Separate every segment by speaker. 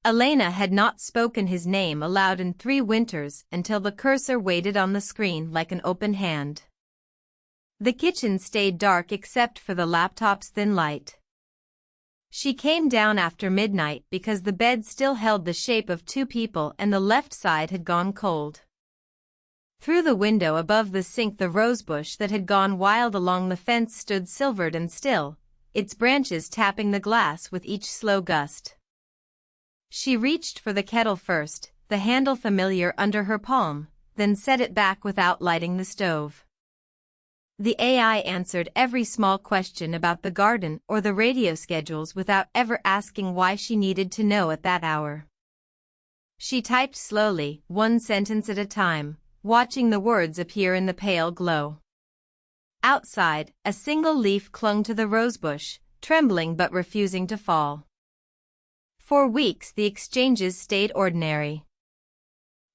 Speaker 1: Elena had not spoken his name aloud in 3 winters until the cursor waited on the screen like an open hand. The kitchen stayed dark except for the laptop's thin light. She came down after midnight because the bed still held the shape of 2 people and the left side had gone cold. Through the window above the sink the rosebush that had gone wild along the fence stood silvered and still, its branches tapping the glass with each slow gust. She reached for the kettle first, the handle familiar under her palm, then set it back without lighting the stove. The AI answered every small question about the garden or the radio schedules without ever asking why she needed to know at that hour. She typed slowly, 1 sentence at a time, watching the words appear in the pale glow. Outside, a single leaf clung to the rosebush, trembling but refusing to fall. For weeks the exchanges stayed ordinary.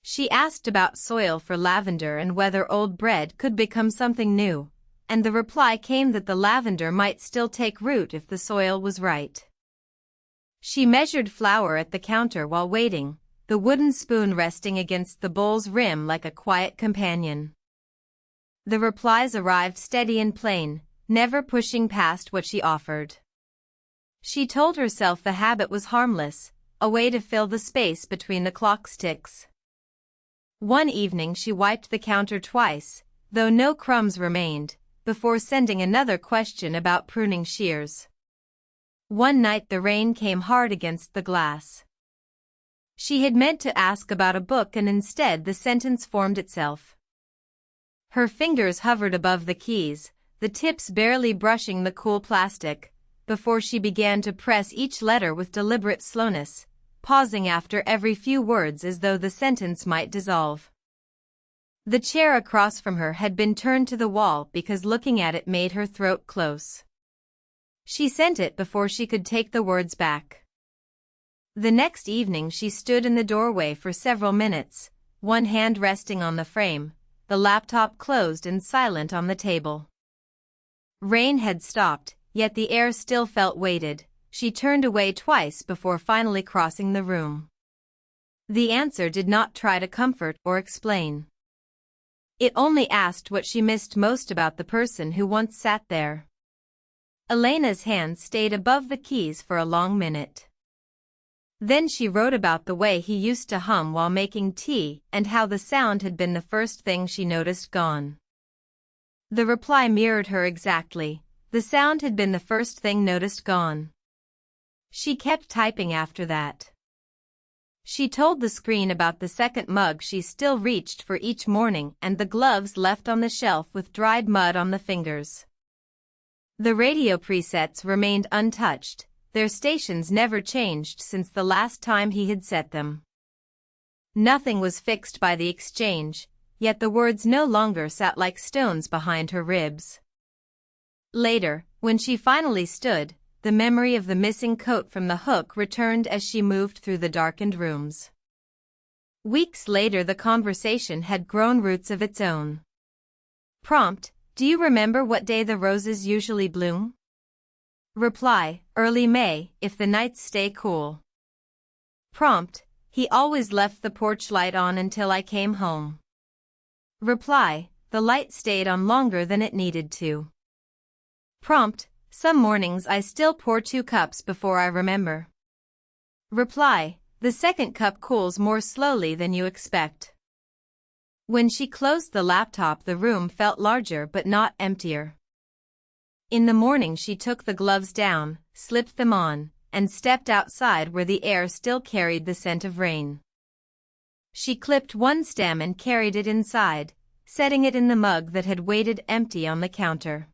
Speaker 1: She asked about soil for lavender and whether old bread could become something new, and the reply came that the lavender might still take root if the soil was right. She measured flour at the counter while waiting, the wooden spoon resting against the bowl's rim like a quiet companion. The replies arrived steady and plain, never pushing past what she offered. She told herself the habit was harmless, a way to fill the space between the clock's ticks. One evening she wiped the counter twice, though no crumbs remained, before sending another question about pruning shears. One night the rain came hard against the glass. She had meant to ask about a book and instead the sentence formed itself. Her fingers hovered above the keys, the tips barely brushing the cool plastic, before she began to press each letter with deliberate slowness, pausing after every few words as though the sentence might dissolve. The chair across from her had been turned to the wall because looking at it made her throat close. She sent it before she could take the words back. The next evening she stood in the doorway for several minutes, one hand resting on the frame, the laptop closed and silent on the table. Rain had stopped, yet the air still felt weighted. She turned away twice before finally crossing the room. The answer did not try to comfort or explain. It only asked what she missed most about the person who once sat there. Elena's hand stayed above the keys for a long minute. Then she wrote about the way he used to hum while making tea and how the sound had been the first thing she noticed gone. The reply mirrored her exactly. The sound had been the first thing noticed gone. She kept typing after that. She told the screen about the second mug she still reached for each morning and the gloves left on the shelf with dried mud on the fingers. The radio presets remained untouched, their stations never changed since the last time he had set them. Nothing was fixed by the exchange, yet the words no longer sat like stones behind her ribs. Later, when she finally stood, the memory of the missing coat from the hook returned as she moved through the darkened rooms. Weeks later the conversation had grown roots of its own. Prompt: do you remember what day the roses usually bloom? Reply: early May, if the nights stay cool. Prompt: he always left the porch light on until I came home. Reply: the light stayed on longer than it needed to. Prompt: some mornings I still pour 2 cups before I remember. Reply: the second cup cools more slowly than you expect. When she closed the laptop the room felt larger but not emptier. In the morning she took the gloves down, slipped them on, and stepped outside where the air still carried the scent of rain. She clipped one stem and carried it inside, setting it in the mug that had waited empty on the counter.